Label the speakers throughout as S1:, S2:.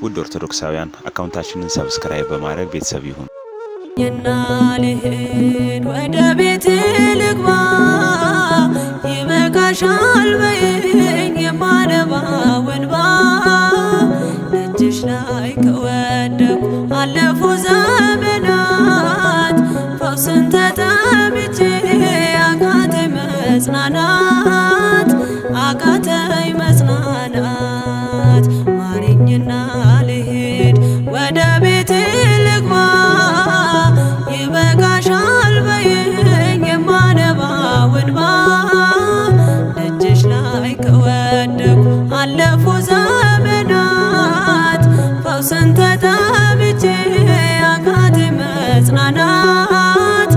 S1: ውድ ኦርቶዶክሳውያን አካውንታችንን ሰብስክራይብ በማድረግ ቤተሰብ ይሁኑ።
S2: ልሂድ ወደ ቤት ልግባ ይበቃሻል በይኝ የማነባው እንባ እጅሽ ላይ ከወደኩ አለፉ ዘመናት ፈውስን ተጠምቼ አቃተኝ መጽናናት አቃተኝ መጽናናት ማሪኝና ልሂድ ወደ ቤት ልግባ ይበቃሻል በይኝ የማነባው እንባ እጅሽ ላይ ከወደኩ አለፉ ዘመናት ፈውስን ተጠምቼ አቃተኝ መጽናናት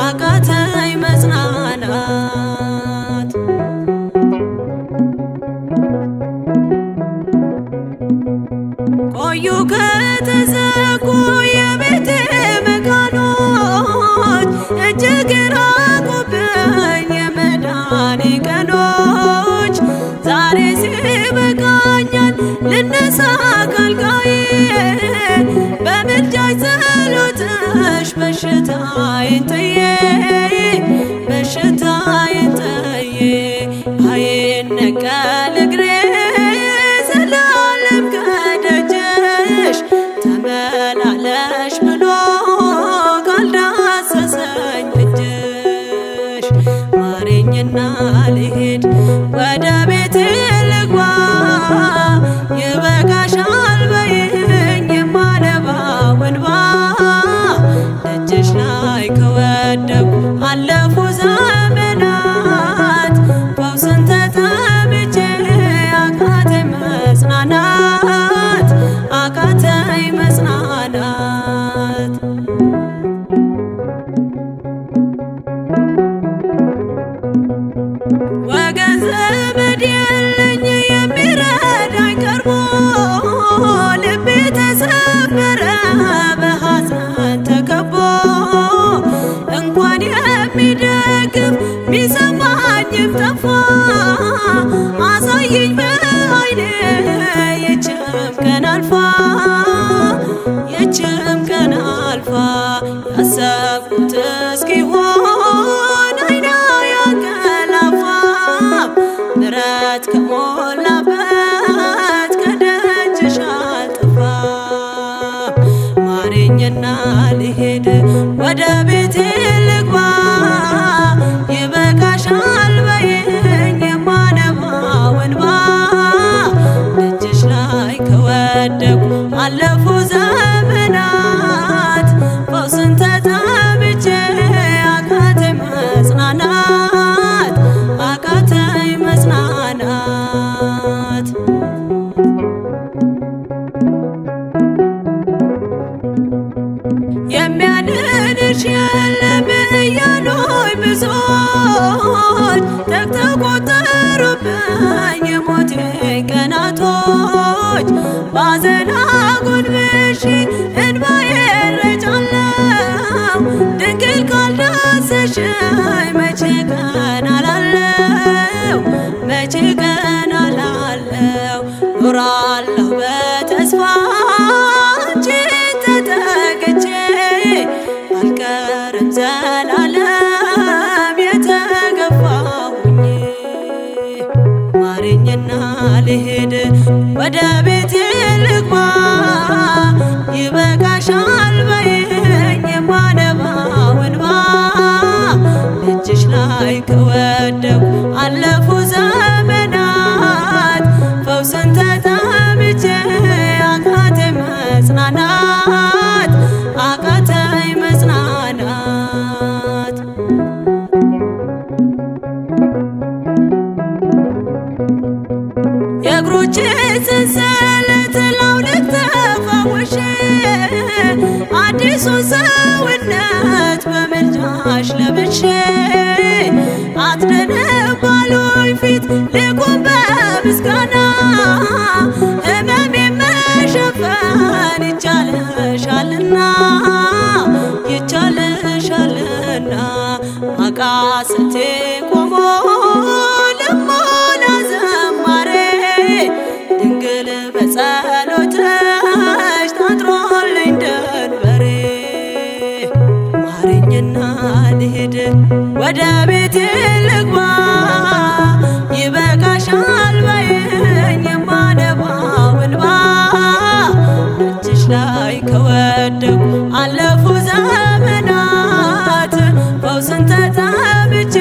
S2: አቃተኝ መጽናናት ቆዩ ከተዘጉ የቤቴ መካኖች እጅግ ራቁብኝ የመዳኔ ቀኖች ዛሬ ሲበቃኛል ልነሳ ካልጋዬ በምልጃሽ ጸሎትሽ በሽታዬን ጥዬ በሽታዬን ጥዬ አይነቀል እግሬ ዘላለም ከደጅሽ ተመላለሽ ብሎ ካልዳሰሰኝ እጅሽ ማረኝና ልሂድ ወደ ቤቴ ልግባ ይበቃሻል በይኝ የማነባው እንባ እጅሽ ላይ ከወደኩ አለፉ ዘመናት ፈውስን ተጠምቼ አቃተኝ መጽናናት አቃተኝ መጽናናት ወገን ዘመድ የለኝ የሚረዳኝ ቀርቦ ልቤ ተሰበረ በሐዘን ተከቦ እንኳን የሚደግፍ ቢሰማኝም ጠፋ አሳየኝ በዓይኔ ይህችም ቀን አልፋ ይህችም ቀን አልፋ ያሰብኩት እስኪሆን አይና ያንቀላፋ ምሕረት ከሞላበት ከደጅሽ አልጠፋም ማረኝና ልሂድ ወደ ቤቴ ልግባ ይበቃሻል በይኝ የማነባው እንባ እጅሽ ላይ ከወደኩ አለፉ ዘመናት ፈውስን ተጠምቼ አቃተኝ መጽናናት አቃተኝ መጽናናት የሚያድንሽ የለም እያሉኝ ብዙዎች ተቆጠሩብኝ የሞቴ ቀናቶች ባዘን አጎንብሼ እንባዬን ረጫለሁ ድንግል ካልዳሰሽኝ መቼ ቀን አላለው መቼ ቀን አላለው ኖራለሁ በተስፋ አንቺን ተጠግቼ አልቀርም ዘላለም የተገፋሁኝ ማረኝና ልሂድ ወደ ቤቴ ልግባ ይበቃሻል በይኝ የማነባው እንባ እጅሽ ላይ ከወደኩ አለፉ ዘመናት ፈውስን ተጠምቼ አቃተኝ ወደ ቤቴ ልግባ ይበቃሻል በይኝ የማነባው እንባ ደጅሽ ላይ ከወደኩ አለፉ ዘመናት ፈውስን ተጠምቼ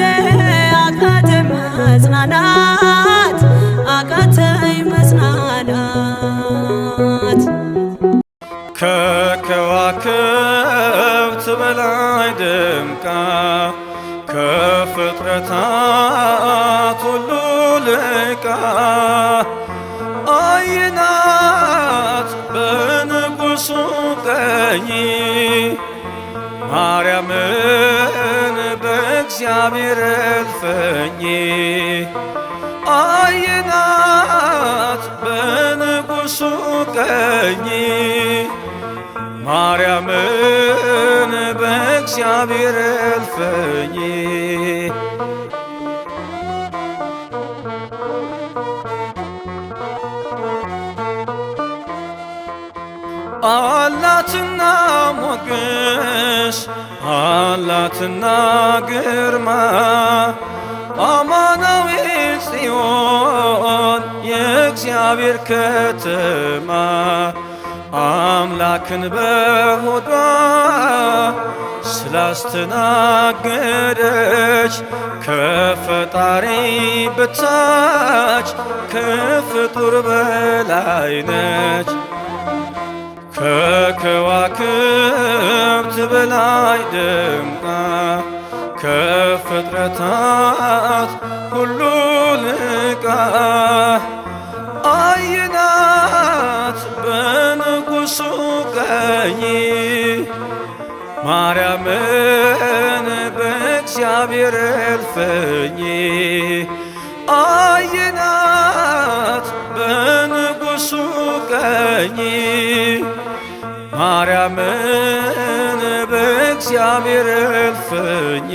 S2: አቃተኝ መጽናናት አቃተኝ መጽናናት
S3: ከከዋክብት በላይ ደምቃ ከፍጥረታት ሁሉ ልቃ አየናት በንጉሡ ቀኝ ማርያምን በእግዚአብሔር እልፍኝ አየናት በንጉሡ ቀኝ ማርያምን በእግዚአብሔር እልፍኝ አላትና ሞገስ አላትና ግርማ አማናዊት ጽዮን የእግዚአብሔር ከተማ አምላክን በሆዷ ስላስተናገደች ከፈጣሪ በታች ከፍጡር በላይ ነች። ከከዋክብት በላይ ደምቃ ከፍጥረታት ሁሉ ልቃ አየናት በንጉሡ ቀኝ ማርያምን በእግዚአብሔር እልፍኝ አየናት በንጉሡ ቀኝ ማርያምን በእግዚአብሔር እልፍኝ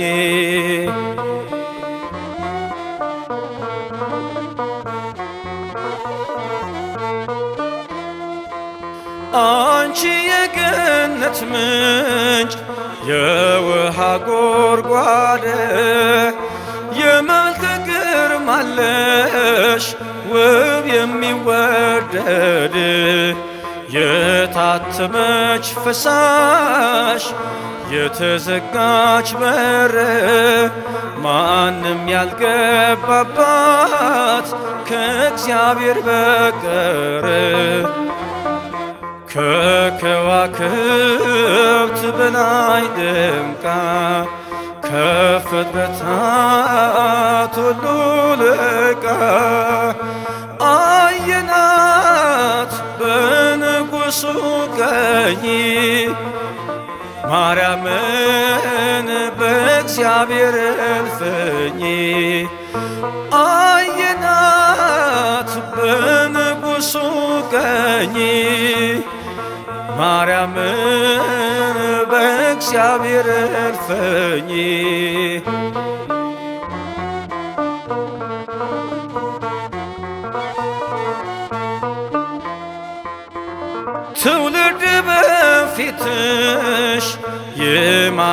S3: አንቺ የገነት ምንጭ የውሃ ጎርጓደ የመልከ ግርማ አለሽ ውብ የሚወደድ የታተመች ፈሳሽ የተዘጋች በር ማንም ያልገባባት ከእግዚአብሔር በቀር ከከዋክብት በላይ ደምቃ ከፍጥረታት ሁሉ ልቃ አየናት በንጉሡ ቀኝ ማርያምን በእግዚአብሔር እልፍኝ አየናት በንጉሡ ቀኝ ማርያምን በእግዚአብሔር እልፍኝ ትውልድ በፊትሽ ይማልልልሻል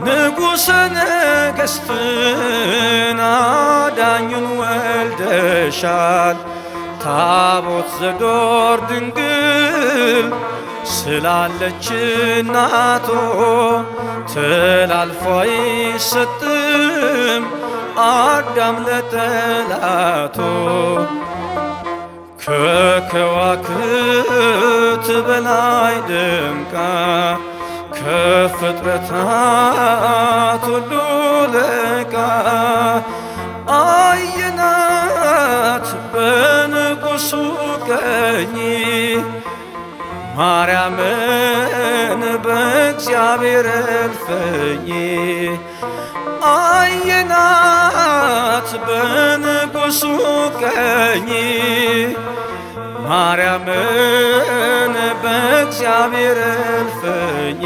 S3: ንጉሠ ነገሥትን አዳኙን ወልደሻል ታቦት ዘዶር ድንግል ስላለች እናቶ ተላልፎ አይሰጥም አዳም ለጠላቶ ከከዋክብት በላይ ደምቃ ከፍጥረታት ሁሉ ልቃ አየናት በንጉሡ ቀኝ ማርያምን በእግዚአብሔር እልፍኝ አየናት በንጉሡ ቀኝ ማርያምን በእግዚአብሔር እልፍኝ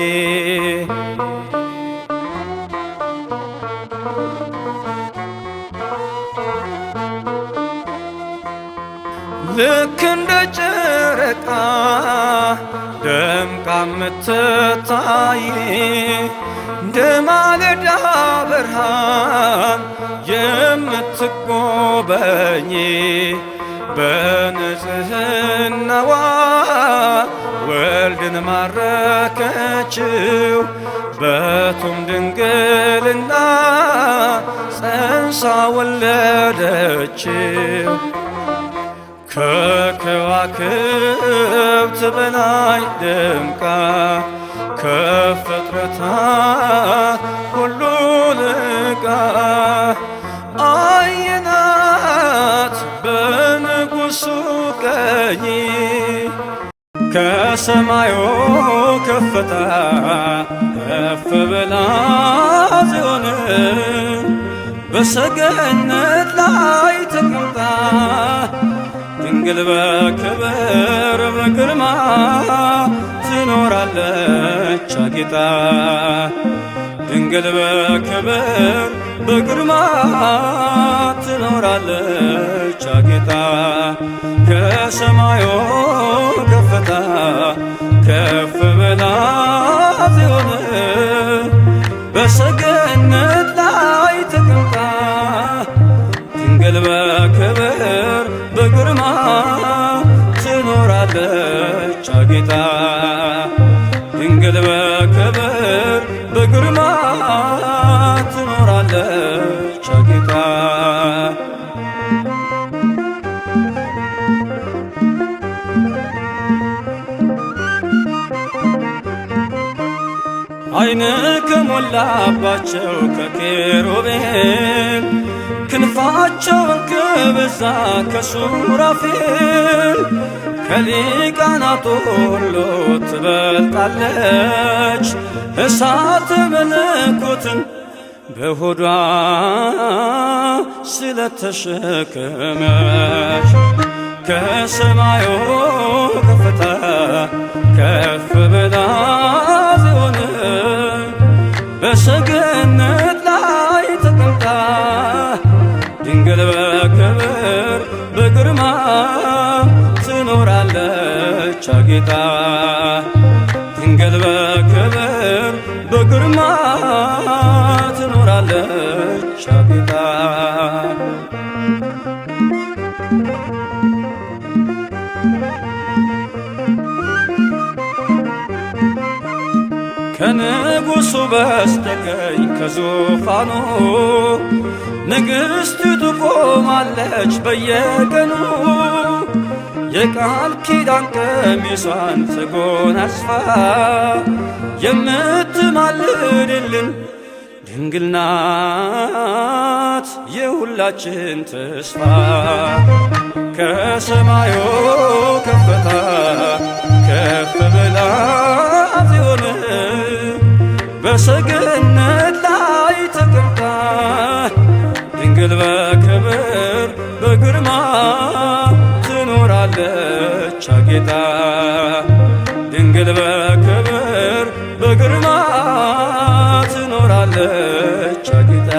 S3: ልክ እንደ ጨረቃ ደምቃ የምትታይ እንደ ማለዳ ብርሃን የምትጎበኝ በንጽሕናዋ ወልድን ማረከችው በቱም ድንግልና ጸንሳ ወለደችው። ከከዋክብት በላይ ደምቃ ከፍጥረታት ሁሉ ልቃ አየናት በንጉሡ ቀኝ። ከሰማዩ ከፍታ ከፍ ብላ ጽዮን በሰገነት ላይ ተቀምጣ ድንግል በክብር በግርማ ትኖራለች አጊጣ። ድንግል በክብር በግርማ ትኖራለች አጊጣ። ከሰማዩ ከፍታ ከፍ ብላ ጽዮን በሰገነት ላይ ተቀምጣ ድንግል በክብር በግርማ ትኖራለች አጊጣ። ድንግል በክብር በግርማ ትኖራለች አጊጣ። ዓይን ከሞላባቸው ከኪሩቤል ክንፋቸውን ከበዛ ከሱራፌል ከሊቃናቱ ሁሉ ትበልጣለች እሳተ መለኮትን በሆዷ ስለተሸከመች። ከሰማዩ ከፍታ ከፍ ብላ ጽዮን በሰገነት ላይ ተቀምጣ ድንግል በክብር በግርማ ትኖራለች አጊጣ። ድንግል በክብር በግርማ ትኖራለች አጊጣ። ከንጉሡ በስተቀኝ ከዙፋኑ ንግሥቲቱ ቆማለች በየቀኑ የቃል ኪዳን ቀሚሷን ተጎናጽፋ የምትማልድልን ድንግል ናት የሁላችን ተስፋ። ከሰማዩ ከፍታ ከፍ ብላ ጽዮን በሰገነት ላይ ተቀምጣ ድንግል በክብር በግርማ ትኖራለች አጊጣ። ድንግል በክብር በግርማ ትኖራለች አጊጣ።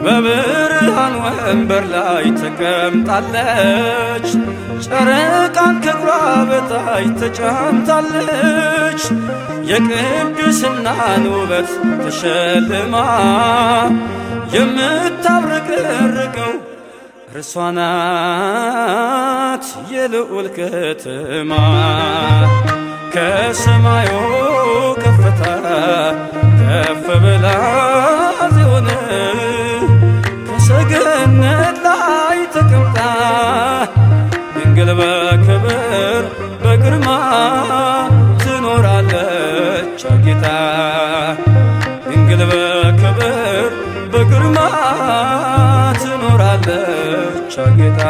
S3: በብርሃን ወንበር ላይ ተቀምጣለች ጨረቃን ከእግሯ በታች ተጫምታለች። የቅድስናን ውበት ተሸልማ የምታብረቀርቀው እርሷ ናት የልዑል ከተማ። ከሰማዩ ከፍታ ከፍ ብላ ጽዮን በሰገነት ላይ ተቀምጣ ድንግል በክብር በግርማ ትኖራለች አጊጣ። ድንግል በክብር በግርማ ትኖራለች አጊጣ።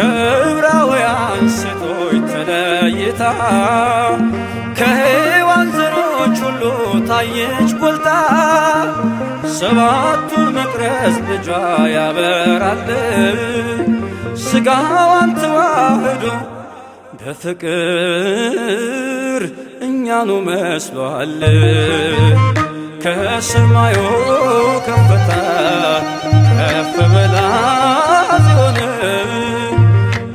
S3: ከዕብራውያን ሴቶች ተለይታ ከሔዋን ዘሮች ሁሉ ታየች ጎልታ። ሰባቱን መቅረዝ ልጇ ያበራል ሥጋዋን ተዋህዶ በፍቅር እኛኑ መስሏል። ከሰማዩ ከፍታ ከፍ ብላ ጽዮን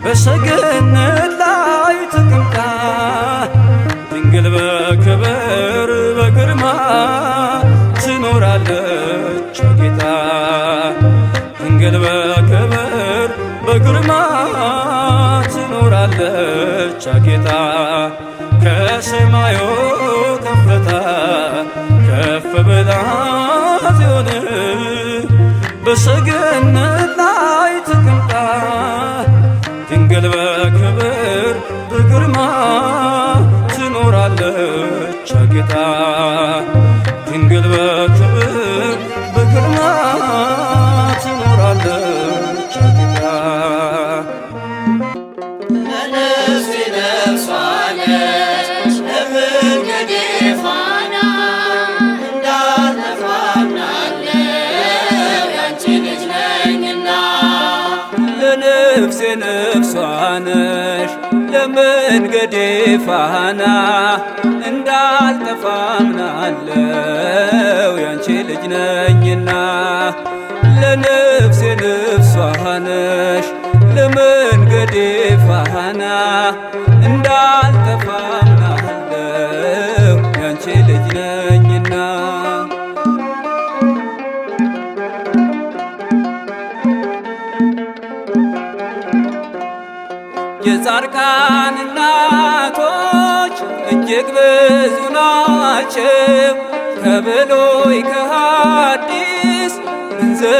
S3: በሰገነት ላይ ተቀምጣ ድንግል በክብር በግርማ ትኖራለች ጌታ። ድንግል በክብር በግርማ ትኖራለች ጌታ። ከሰማዩ ከፍታ ከፍ ብላ ጽዮን በሰገነት ላይ ተቀምጣ ድንግል በክብር በግርማ ትኖራለች ጌታ። ድንግል በክብር በግርማ ትኖራለች ጌታ።
S2: ለነፍሴ ነፍሷ ነች ለመንገዴ ፋና እንዳልጠፋ አምናለሁ ያንቺ ልጅ ነኝና።
S3: ለነፍሴ ነፍሷ ነሽ ለመንገዴ ፋና እንዳልጠፋ አምናለሁ ያንቺ ልጅ ነኝና። ለነፍሴ ነፍሷ ነሽ ለመንገዴ ፋና እንዳልጠፋ አምናለሁ ያንቺ ልጅ ነኝና። የጻድቃን እናቶች እጅግ ብዙ ናቸው፣ ከብሉይ ከሐዲስ ብንዘረዝራቸው።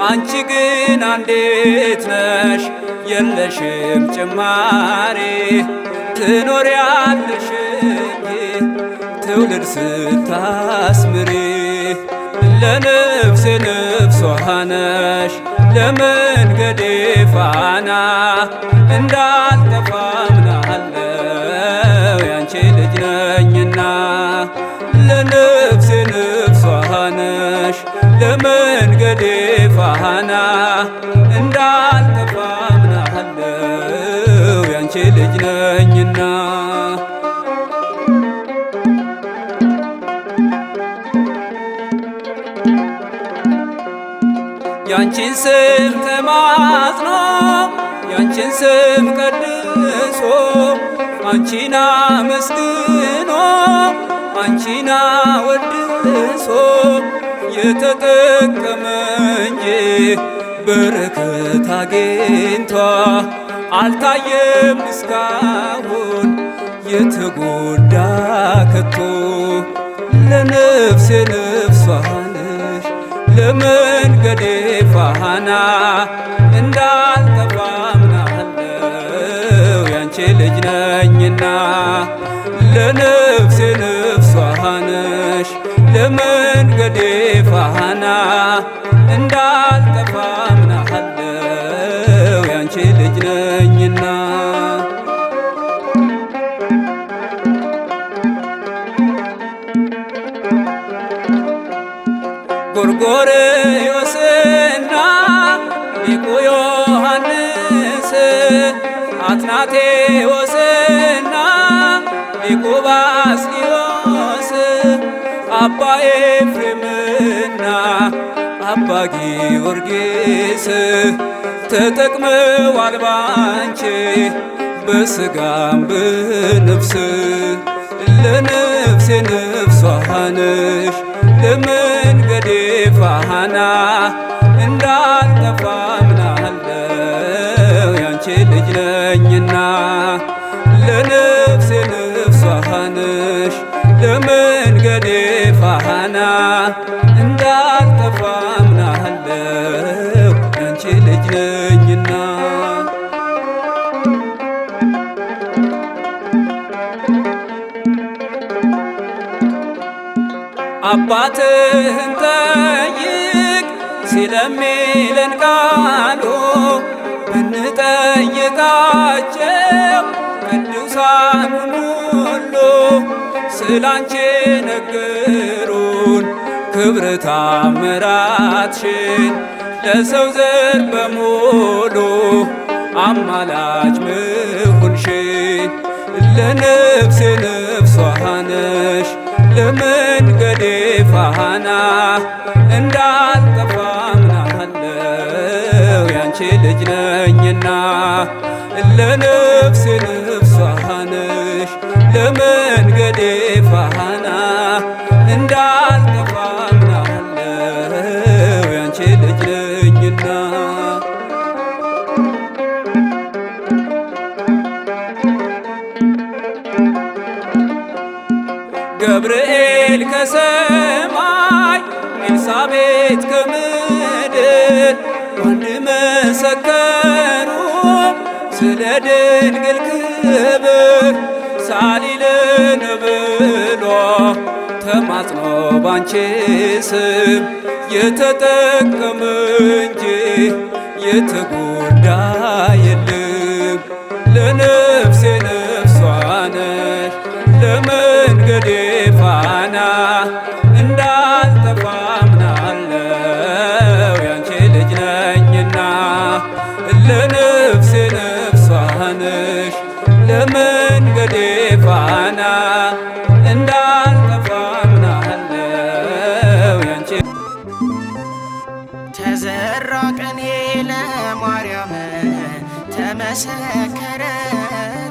S3: አንቺ ግን አንዲት ነሽ የለሽም ጭማሪ፣ ትኖሪያለሽ እንጂ ትውልድ ስታስምሪ። ለነፍሴ ነፍሷ ነሽ ለመንገዴ ፋና እንዳልጠፋ አምናለሁ ያንቺ ልጅ ነኝና። ለነፍሴ ነፍሷ ነሽ ለመንገዴ ፋና እንዳልጠፋ አምናለሁ ያንቺ ልጅ ነኝና። ያንቺን ስም ተማጽኖ ያንቺን ስም ቀድሶ አንቺን አመስግኖ አንቺን አወድሶ የተጠቀመ እንጂ በረከት አግኝቷ አልታየም እስካሁን የተጎዳ ከቶ። ለነፍሴ ነፍሷ ነሽ ለመንገዴ ፋና እንዳልጠፋ አምናለሁ ያንቺ ልጅ ነኝና። ለነፍሴ ነፍሷ ነሽ ለመንገዴ ፋና እንዳልጠፋ አምናለሁ ያንቺ ልጅ ነኝና። ጎርጎርዮስና ሊቁ ዮሐንስ አትናቴዎስና ሊቁ ባስልዮስ አባ ኤፍሬምና አባ ጊዮርጊስ ተጠቅመዋል ባንቺ በሥጋም በነፍስ። ለነፍሴ ነፍሷ ነሽ ለመንገዴ ፋና እንዳልጠፋ አምናለሁ ያንቺ ልጅ ነኝና። ለነፍሴ ነፍሷ ነሽ ለመንገዴ ፋና እንዳልጠፋ አምናለሁ ያንቺ ልጅ ነኝና። አባትህን ጠይቅ ሲለሚለን ቃሉ ብንጠይቃቸው ቅዱሳኑን ሁሉ ስላንቺ ነገሩን ክብር ታምራትሽን ለሰው ዘር በሙሉ አማላጅ ምሁንሽን። ለነፍሴ ነፍሷ ነሽ ለመንገዴ ፋና እንዳልጠፋ አምናለሁ ያንቺ ልጅ ነኝና ለነፍሴ ነፍሷ ነሽ ለመንገዴ ፋና እንዳልጠፋ አምናለሁ ያንቺ ልጅ ነኝና ገብርኤል ከሰማይ ኤልሳቤጥ ከምድር አንድ መሰከሩ ስለ ድንግል ክብር ሳሊለን ብሎ ተማጽኖ ባንቺ ስም የተጠቀመ እንጂ የተጎዳ የለም። ለነፍሴ ነፍሷ ነሽ ለመንገዴ ፋና እንዳልጠፋ አምናለሁ ያንቺ ልጅ ነኝና ለነፍሴ ነፍሷ ነሽ ለመንገዴ ፋና እንዳልጠፋ አምናለሁ ያንቺ
S4: ተዘራ ቀኔ ለማርያም ተመሰከረ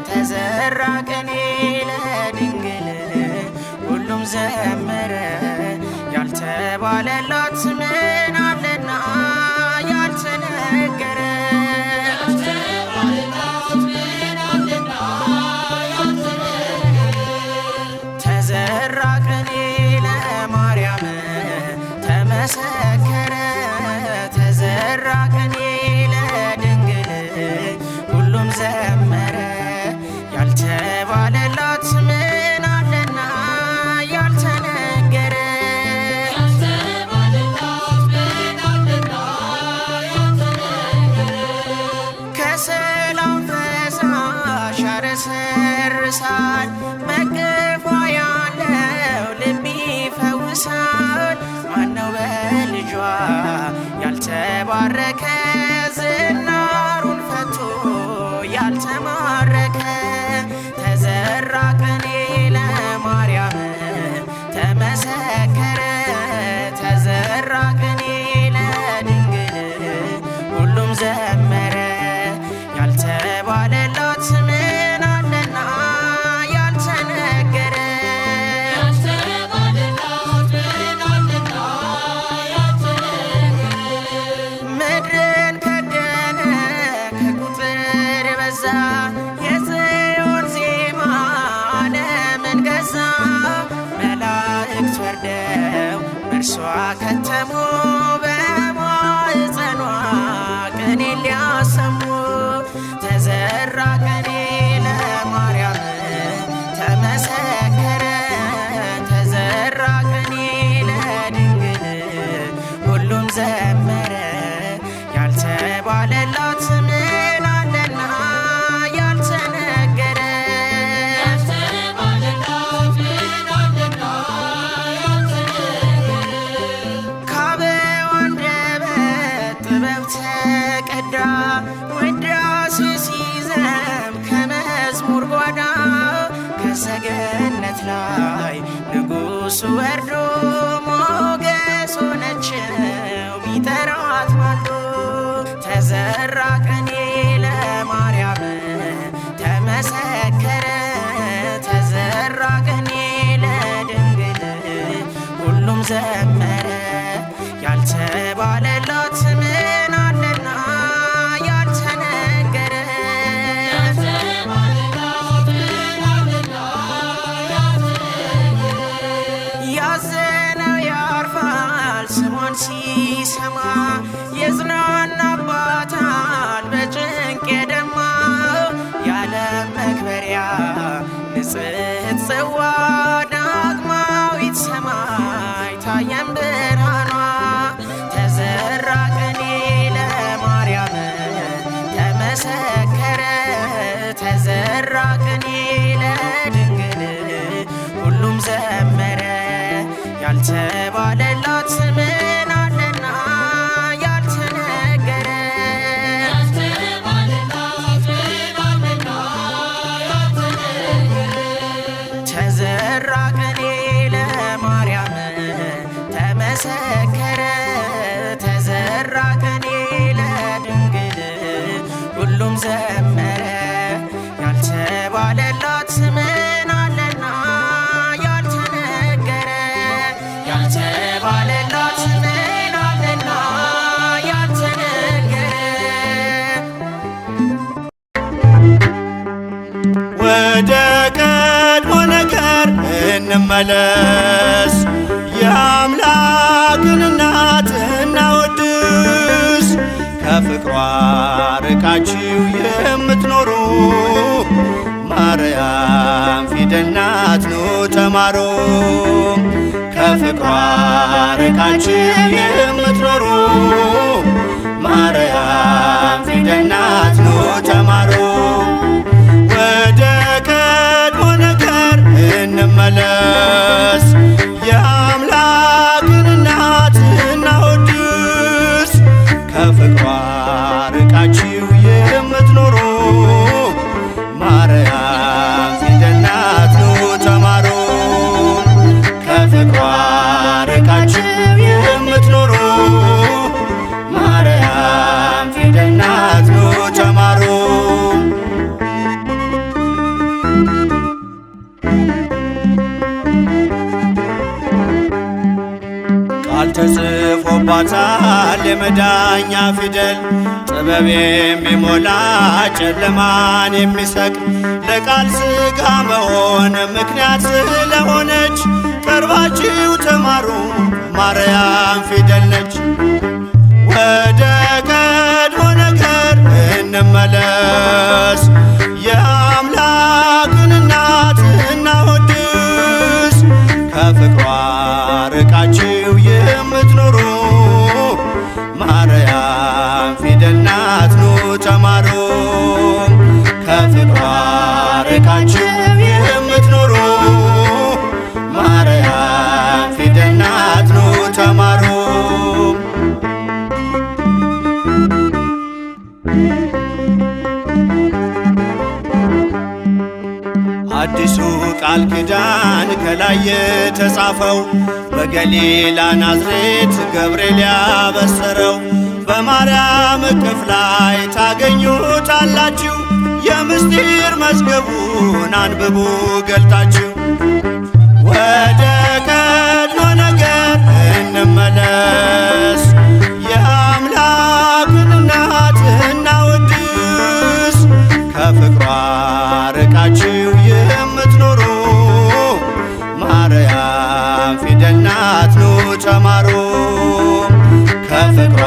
S4: ተዘራ ቀኔ ለድንግል ሁሉም ዘመረ ያልተባለላት ምን አለና ያልተነገረ ተዘራ ቀኔ ለማርያም ተመሰከረ ተዘራ ቀኔ ለድንግል ሁሉም ዘመረ ያልተባለላት ምን አለና ያልተነገረ ከሰላም ፈሳሽ ያረሰርሳል መገፋ ያለው ልብ ይፈውሳል ማነው በልጇ ያልተባረከ ዝናሩን ፈቶ ያልተማረከ ተዘራ ቀኔ ለማርያም ተመሰከረ ተዘራ ቀኔ ለድንግል ሁሉም ዘመረ ያልተባለላት ምን አለና ያልተነገረ ምድርን ከደነ ከቁጥር በዛ የጽዮን ዜማ ዓለምን ገዛ መላእክት ወርደው በእርሷ ከተሙ በማኅፀኗ ቅኔ ሊያሰሙ ተዘራ ቀኔ ለማርያም ተመሰከረ ተዘራ ቀኔ ለድንግል ሁሉም ዘመረ ያልተባለላት ምን አለና ያልተነገረ ከአበው አንደበት ጥበብ ተቀዳ ውዳሴ ሲዘም ከመዝሙር ጓዳ ከሰገነት ላይ ንጉሡ ወርዶ ሞገስ ሆነችው ቢጠራት ማልዶ ተዘራ ቀኔ ለማርያም ተመሰከረ ተዘራ ቀኔ ለድንግል ሁሉም ዘመረ ያልተባለላት ምን አለና ያልተነገረ ያዘነው ያርፋል ስሟን ሲሰማ የጽናናባታል በጭንቅ የደማ የዓለም መክበሪያ ንጽሕት ጽዋ ዳግማዊት ሰማይ ታየም ብርሃኗ ተዘራ ቀኔ ለማርያም ተመሰከረ ተዘራ ቀኔ ለድንግል ሁሉም ዘመረ ያልተባለላት ምን አለና ያልተነገረ ተዘራ ቅኔ ለድንግል ሁሉም ዘመረ። ያልተባለላት ስምን አለና ያልተነገረ ያልተባለላት ስምን አለና ያልተነገረ።
S5: ወደ ቀድሞ ነገር እንመለስ፣ የአምላክን እናት እናወድስ። ከፍቅሯ ርቃችሁ የምትኖሩ ማርያም ፊደል ናት ኑ ተማሩ። ከፍቅሯ ርቃችሁ የምትኖሩ ማርያም ፊደል ናት ኑ ተማሩ። ወደ ቀድሞ ነገር እንመለስ፣ የአምላክን እናት እናወድስ። ከፍቅሯ ርቃችሁ የምትኖሩ ማርያም ፊደል ናት ኑ ተማሩ። ከፍቅሯ ርቃችሁ የምትኖሩ ማርያም ፊደል ናት ኑ ተማሩ። ቃል ተጽፎባታል የመዳኛ ፊደል፣ ጥበብ የሚሞላ ጨለማን የሚሰቅ። ለቃል ሥጋ መሆን ምክንያት ስለሆነች ቀርባችሁ ተማሩ ማርያም ፊደል ነች። ወደ ቀድሞ ነገር እንመለስ፣ የአምላክን እናት እናወድስ። ከፍቅሯ ርቃችሁ የምትኖሩ ማርያም ፊደል ናት ኑ ተማሩ። ከፍቅሯ ርቃችሁ የምትኖሩ ማርያም ፊደል ናት ኑ ተማሩ። አዲሱ ቃል ኪዳን ከላይ የተጻፈው በገሊላ ናዝሬት ገብርኤል ያበሰረው፣ በማርያም እቅፍ ላይ ታገኙታላችሁ። የምስጢር መዝገቡን አንብቡ ገልጣችሁ። ወደ ቀድሞ ነገር እንመለስ፣ የአምላክን እናት እናወድስ። ከፍቅሯ ርቃችሁ የምትኖሩ ማርያም ፊደል ናት ኑ ተማሩ። ከፍቅሯ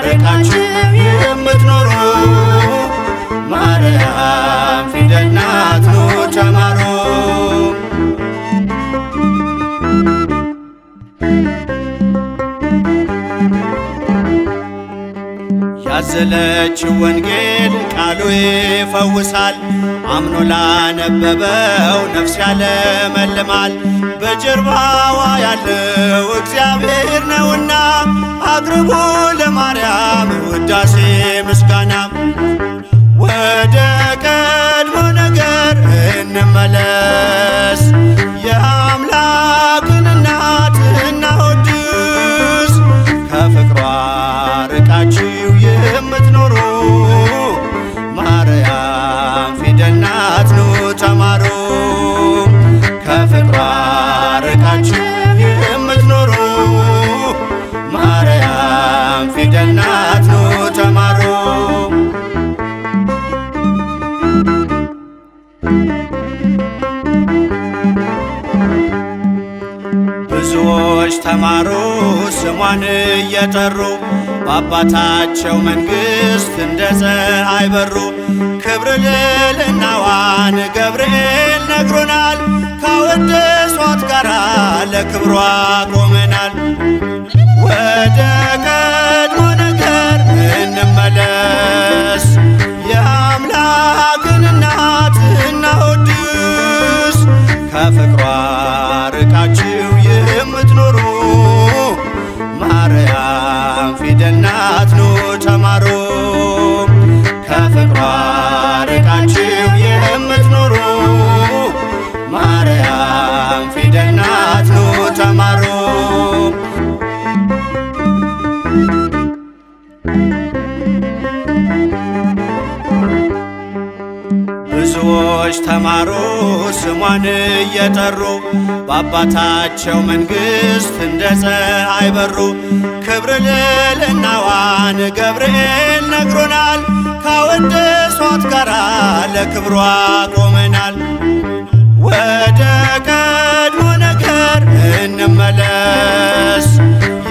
S5: ርቃችሁ የምትኖሩ ማርያም ፊደል ናት ኑ ተማሩ። ያዘለችው ወንጌል ቃሉ ይፈውሳል፣ አምኖ ላነበበው ነፍስ ያለመልማል። በጀርባዋ ያለው እግዚአብሔር ነውና አቅርቡ ለማርያም ውዳሴ ምስጋና። ወደ ቀድሞ ነገር እንመለስ፣ የአምላክን እናት እናወድስ። ከፍቅሯ ርቃችሁ የምትኖሩ ማርያም ፊደል ናት ኑ ተማሩ። ከፍቅሯ ርቃችሁ የምትኖሩ ማርያም ፊደል ናት ኑ ተማሩ። ብዙዎች ተማሩ ስሟን እየጠሩ፣ በአባታቸው መንግሥት እንደ ፀሐይ በሩ። ክብር ልዕልናዋን ገብርኤል ነግሮናል፣ ካወደሷት ጋራ ለክብሯ ቆመናል። ወደ ቀድሞ ነገር እንመለስ፣ የአምላክን እናት እናወድስ። ከፍቅሯ ርቃችሁ የምትኖሩ ማርያም ፊደል ናት ኑ ተማሩ። ከፍቅሯ ርቃችሁ የምትኖሩ ማርያም ፊደል ናት ኑ ተማሩ። ተማሩ ስሟን እየጠሩ በአባታቸው መንግሥት እንደ ፀሐይ በሩ። ክብር ልዕልናዋን ገብርኤል ነግሮናል። ካወደሷት ጋራ ለክብሯ ቆመናል። ወደ ቀድሞ ነገር እንመለስ፣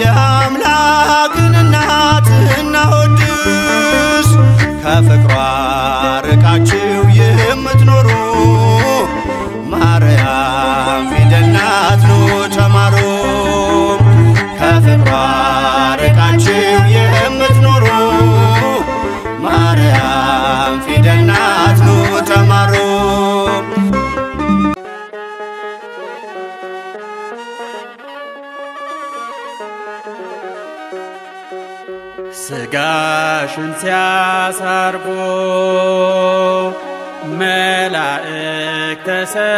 S5: የአምላክን እናት እናወድስ። ከፍቅሯ ርቃችሁ የምትኖሩ ማርያም ፊደል ናት ኑ ተማሩ። ከፍቅሯ ርቃችሁ የምትኖሩ ማርያም ፊደል ናት ኑ ተማሩ።
S3: ሥጋሽን ሲያሳርጉ መላእክተ ሰማይ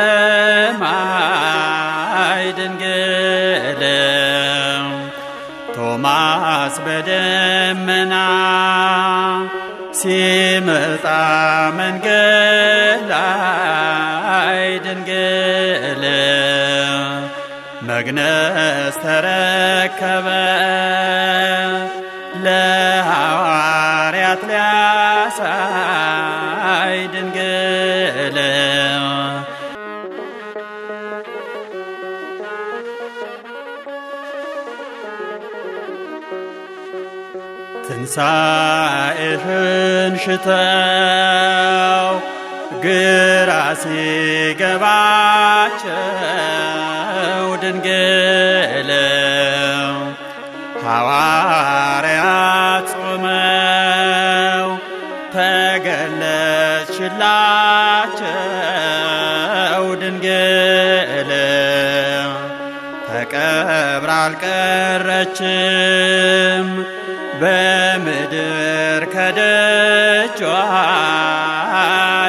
S3: ድንግል ቶማስ በደመና ሲመጣ መንገድ ላይ ድንግል መግነዝ ተረከበ ለሐዋርያት ሊያሳይ ድንግል ትንሣኤሽን ሽተው ግራ ሲገባቸው ድንግል ሐዋርያት ጾመው ተገለጽሽላቸው ድንግል ተቀብራ አልቀረችም በምድር ከደጇ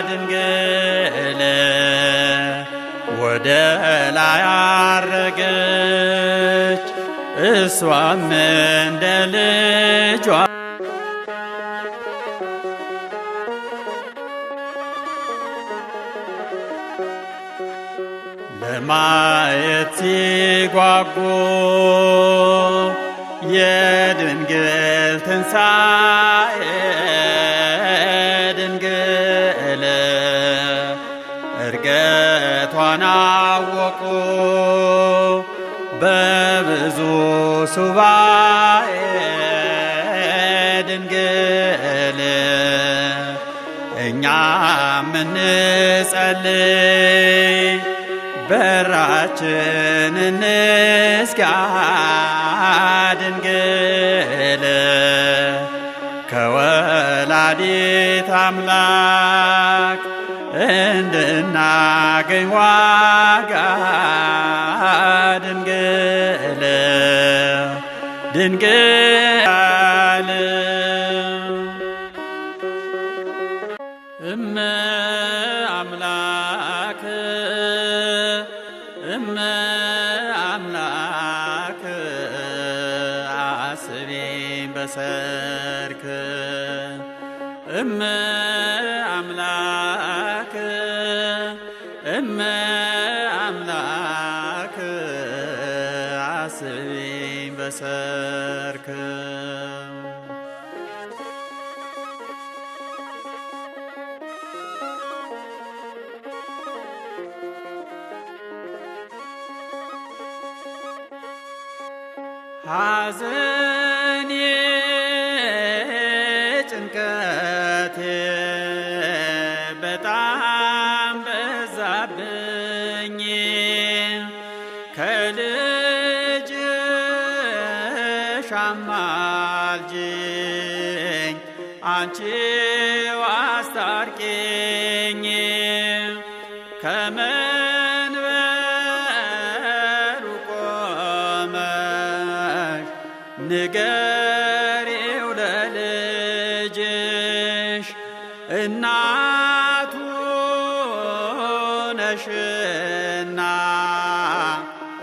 S3: ድንግል ወደ ላይ አረገች እሷም እንደ ልጇ ለማየት ሲጓጉ የድንግል ትንሣኤ ድንግል እርገቷን አወቁ በብዙ ሱባኤ ድንግል እኛም እንጸልይ በራችን እንዝጋ ድንግል ከወላዲት አምላክ እንድናገኝ ዋጋ ድንግል ድንግል እመ አምላክ እመ አምላክ አስቤን በሰርክ እመ አምላክ እመ አምላክ አስቤን በሰርክ ሐዘኔ ጭንቀቴ በጣም በዛብኝ ከልጅሽ አማልጅኝ አንቺው አስታርቂኝ ከመንበሩ ቆመሽ ንገሪው ለልጅሽ እናቱ ነሽና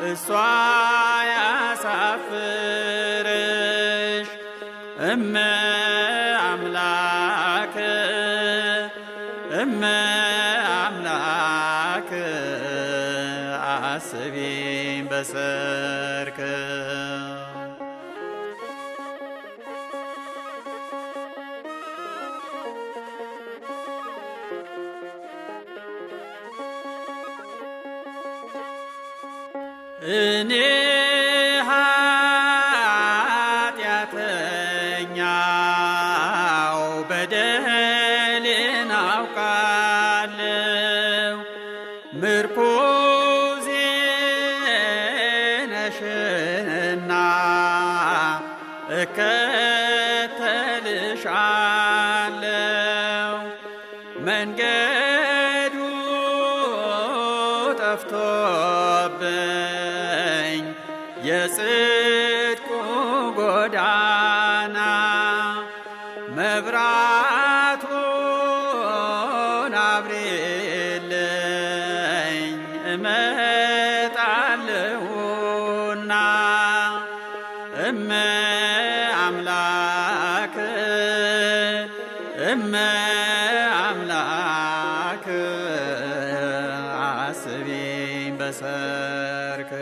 S3: እሷ ያሳፍርሽ እመ አምላክ እመ አምላክ በሰርክ እኔ ኃጢአተኛው በደሌን አውቃለሁ ምርኩዜ ነሽና እከተልሻለሁ መንገዱ ጠፍቶብኝ የጽድቁ ጎዳና መብራቱን አብሪልኝ እመጣለሁና እመ አምላክ እመ አምላክ አስቢኝ በሰርክ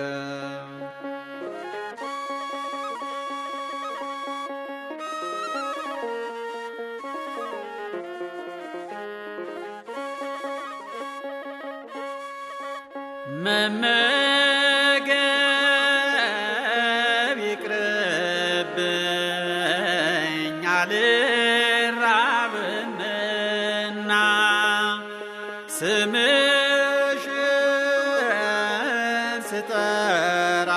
S3: መመገብ ይቅርብኝ አልራብምና ስምሽን ስጠራ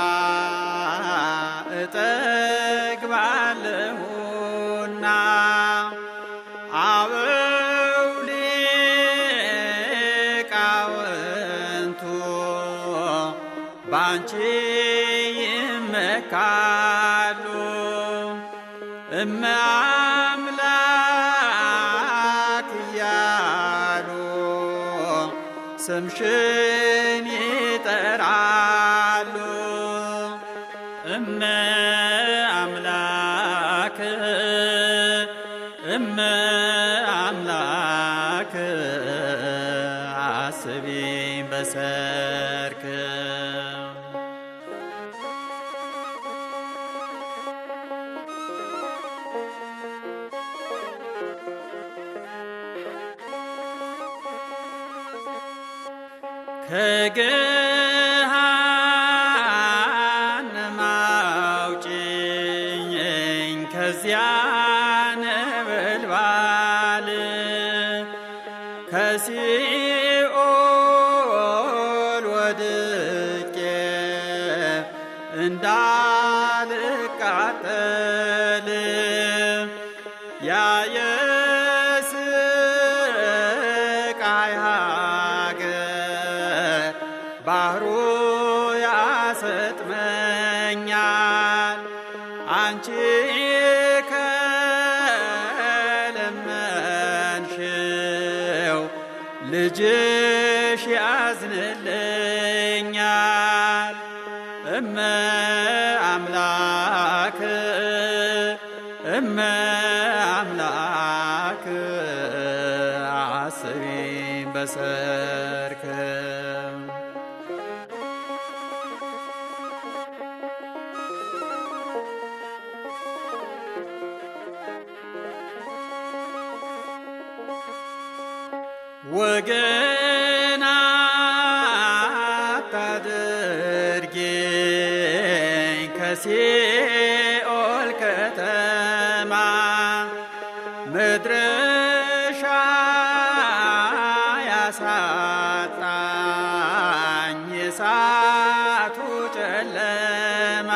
S3: እጠግባለሁና አበው ሊቃውንቱ ባንቺ ይመካሉ እመ አምላክ እያሉ ስምሽን ይጠራሉ እመ አምላክ እመ አምላክ አስቢኝ በሰርክ ከገሃነም አውጪኝ ከዚያ ነበልባል ከሲኦል ወድቄ እንዳልቃጠል ያ የስቃይ ሀገር ባህሩ ያሰጥመኛል አንቺ ከለመንሽው ልጅሽ ያዝንልኛል እመ አምላክ እመ አምላክ አስቢኝ በሰርክ ወገን አታድርጊኝ ከሲኦል ከተማ መድረሻ ያሳጣኝ የእሳቱ ጨለማ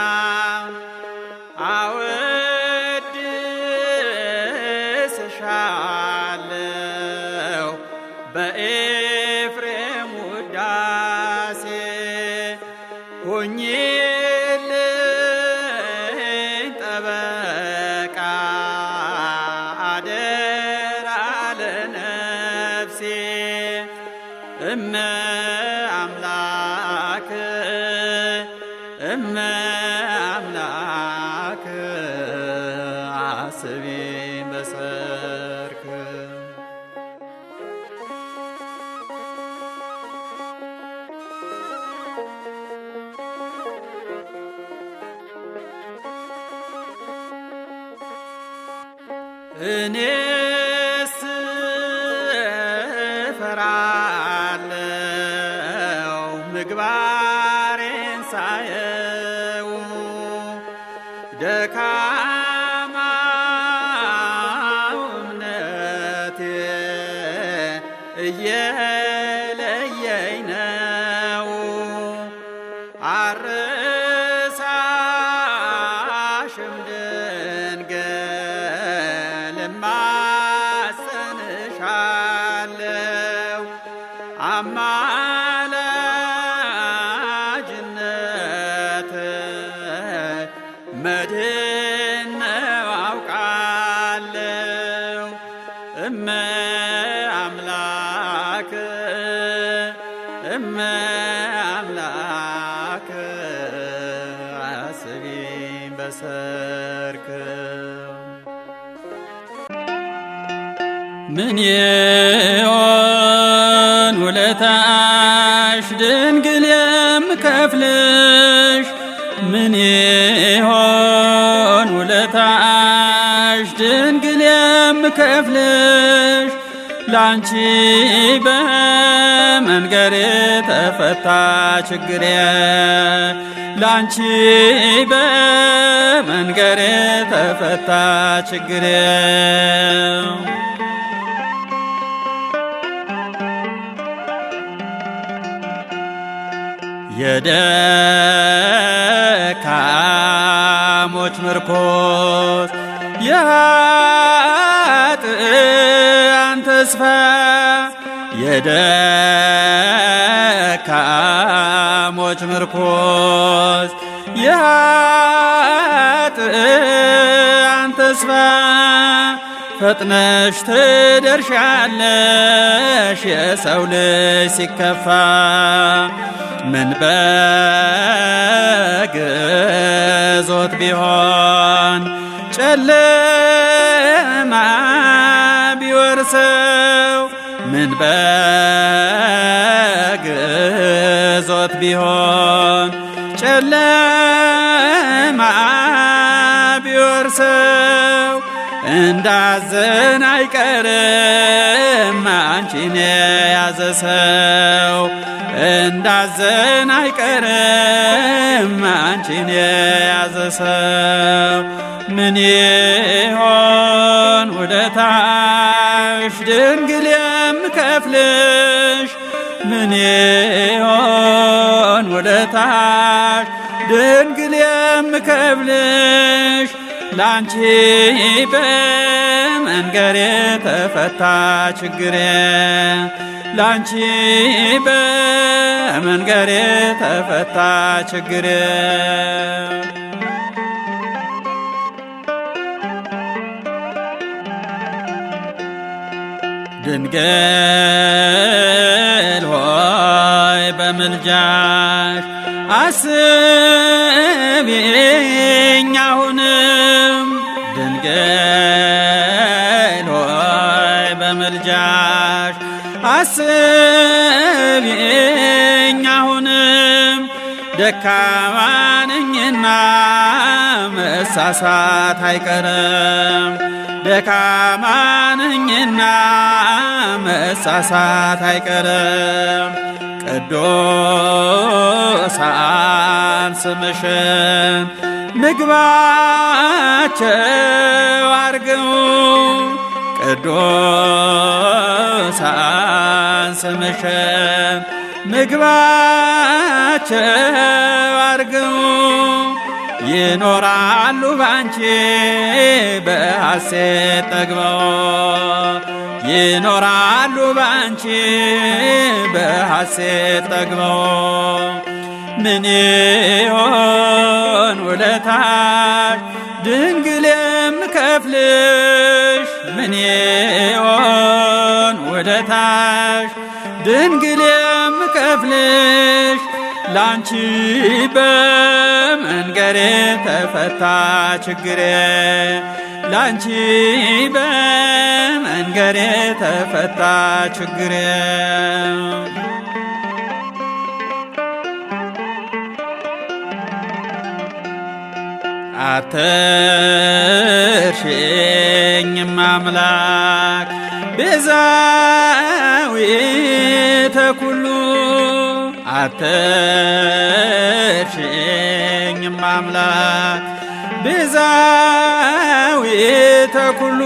S3: አወድስሻለሁ በኤፍሬም ውዳሴ ሁኚልኝ ጠበቃ አደራ ለነፍሴ እመ አምላክ እመ አምላክ አስቢኝ በሰርክ እኔስ እፈራለሁ ምግባሬን ሳየው ደካማው እምነቴ እየለየኝ ነው። አርሳሽም ድንግል እማጸንሻለሁ አማላጅነት መድን ነው አውቃለሁ። እመ አምላክ እመ አምላክ አስቢኝ በሰርክ ምን ይሆን ውለታሽ ድንግል የምከፍልሽ? ምን ይሆን ውለታሽ ድንግል የምከፍልሽ? ላንቺ በመንገሬ ተፈታ ችግሬ ላንቺ በመንገሬ ተፈታ ችግሬ የደካሞች ምርኮስ የኃጥአን ተስፋ የደካሞች ምርኮስ የኃጥአን ተስፋ ፈጥነሽ ትደርሻለሽ የሰው ልጅ ሲከፋ ምን በግዞት ቢሆን ጨለማ ቢወርሰው ምን በግዞት ቢሆን ጨለማ ቢወርሰው እንዳዘን አይቀርም አንቺን የያዘ ሰው እንዳዘን አይቀርም አንቺን የያዘ ሰው ምን ይሆን ውለታሽ ድንግል የምከፍልሽ? ምን ይሆን ውለታሽ ድንግል የምከፍልሽ? ላንቺ በመንገሬ ተፈታ ችግሬ ላንቺ በመንገሬ ተፈታ ችግሬ ድንግል ሆይ በምልጃሽ አስቢኝ አሁንም ድንግል ሆይ በምልጃሽ አስቢኝ አሁንም ደካማ ነኝና መሳሳት አይቀርም ደካማ ነኝና መሳሳት አይቀርም ቅዱሳን ስምሽን ምግባቸው አርገው ቅዱሳን ስምሽን ምግባቸው አርገው ይኖራሉ ባንቺ በሐሴት ጠግበው ይኖራሉ ባንቺ በሐሴት ጠግበው ምን ይሆን ውለታሽ ድንግል የምከፍልሽ? ምን ይሆን ውለታሽ ድንግል የምከፍልሽ? ላንቺ በመንገሬ ተፈታ ችግሬ ላንቺ በመንገሬ ተፈታ ችግሬ አትርሽኝም አምላክ ቤዛዊተ ኩሉ አትርሽኝም አምላክ ቤዛዊተ ኩሉ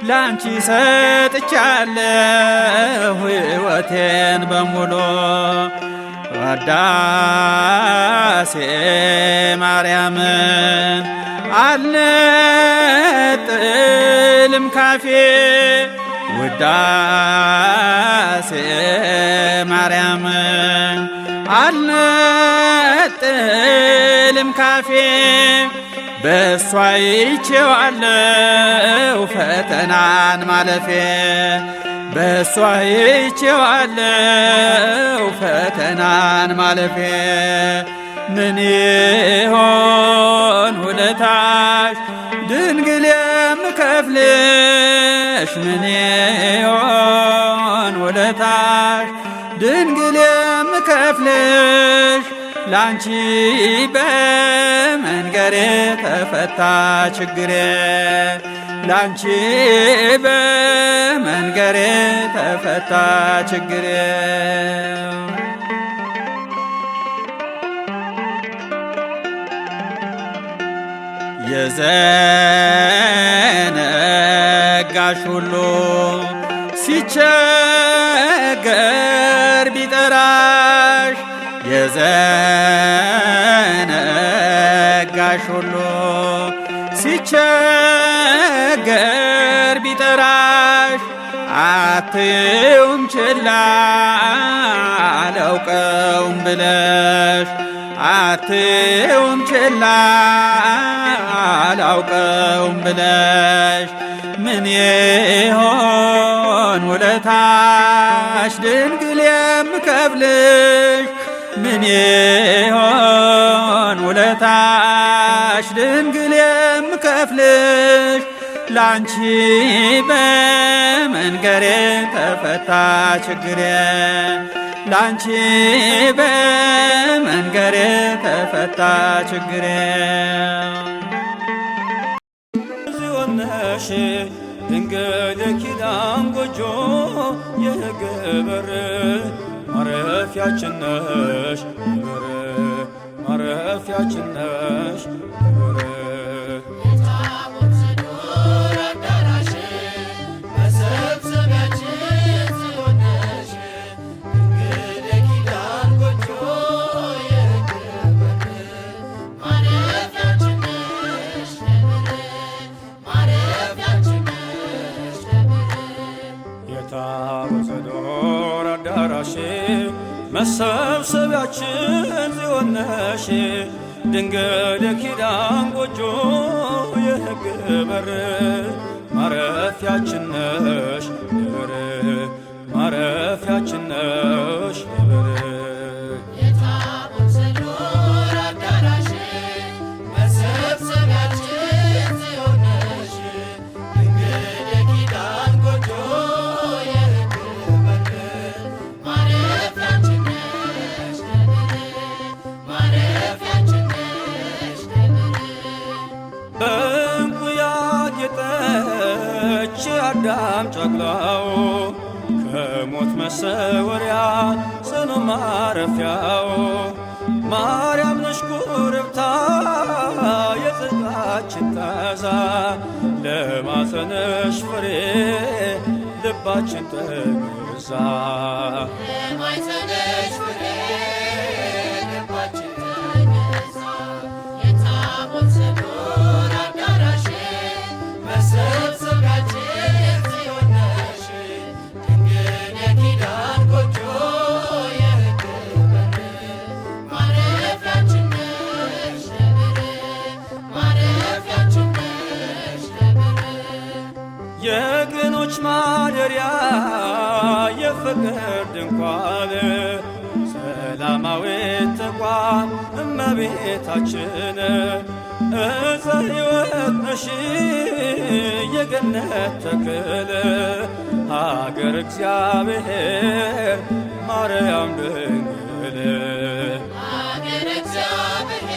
S3: ላንቺ ሰጥቻለሁ ሕይወቴን በሙሉ ውዳሴ ማርያምን አልነጥልም ካፌ ውዳሴ ማርያምን አልነጥልም ካፌ በሷ ይቼዋለሁ ፈተናን ማለፌ በሷ ይቼዋለሁ ፈተናን ማለፌ ምን ይሆን ውለታሽ ድንግል የምከፍልሽ ምን ይሆን ውለታሽ ድንግል የምከፍልሽ ላንቺ በመንገሬ ተፈታ ችግሬ ላንቺ በመንገሬ ተፈታ ችግሬ የዘነጋሽ ሁሉ ሲቸገር ቢጠራሽ የዘነጋሽ ሁሉ ሲቸገር ቢጠራሽ አትዩም ችላ አላውቀውም ብለሽ አትዩም ችላ አላውቀውም ብለሽ ምን ይሆን ውለታሽ ድንግል የምከፍልሽ ምን ይሆን ውለታሽ ድንግል የምከፍልሽ ላንቺ በመንገሬ ተፈታ ችግሬ ላንቺ በመንገሬ ተፈታ ችግሬ
S6: ዚወነሽ ድንግል የኪዳን ጎጆ የሕግ በር ማረፊያችን ነሽ በር ማረፊያችን ነሽ በር መሰብሰቢያችን ጽዮን ነሽ ድንግል የኪዳን ጎጆ የሕግ በር ማረፊያችን ነሽ በር ማረፊያችን ነሽ በር አዳም ጨቅላው ከሞት መሰወሪያ ጽኑ ማረፊያው ማርያም ነሽ ኮረብታ የጽድቃችን ታዛ ለማፀንሽ ፍሬ ልባችን ተገዛ ለማፀንሽ ፍሬ ልባችን ተገዛ የታቦት ስዱር አዳራሽ መሰብሰቢያችን የቅኖች ማደሪያ የፍቅር ድንኳን ሰላማዊት ተቋም እመቤታችን ዕፀ ሕይወት ነሽ የገነት ተክል ሀገር እግዚአብሔር ማርያም ድንግል ሀገር እግዚአብሔር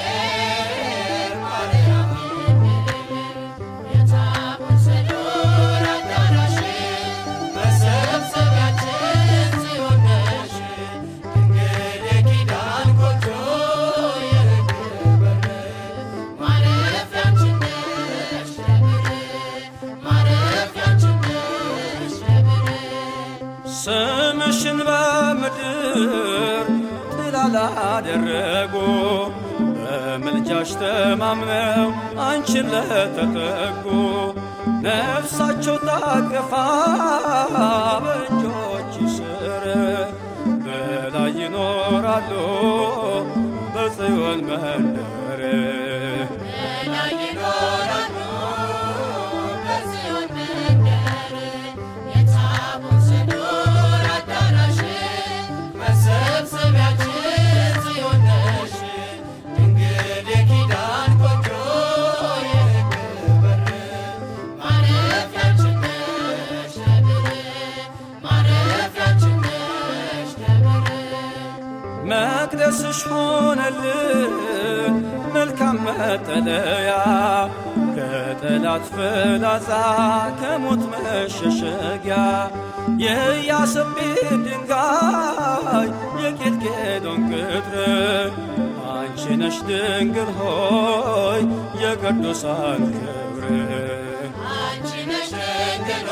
S6: ስምሽን በምድር ጥላ ላደረጉ በምልጃሽ ተማምነው አንቺን ለተጠጉ ነፍሳቸው ታቅፋ በእጆች ስር በላይ ይኖራሉ በጽዮን መንደር
S2: በላይ ይኖራሉ በጽዮን መንደር የታቦት ዘዶር አዳራሽ መሰብሰቢያችን ጽዮን ነሽ ድንግል የኪዳን ጎጆ የሕግ በር ማረፊያችን ነሽ ነብር ማረፊያችን ነሽ ነብር
S6: መቅደስሽ ሆነልን መልካም መጠለያ ከጠላት ፍላጻ ከሞት መሸሸጊያ የኢያሰጲድ ድንጋይ የኬልቄዶን ቅጥር አንቺ ነሽ ድንግል ሆይ የቅዱሳን ክብር
S2: አንቺ ነሽ ድንግል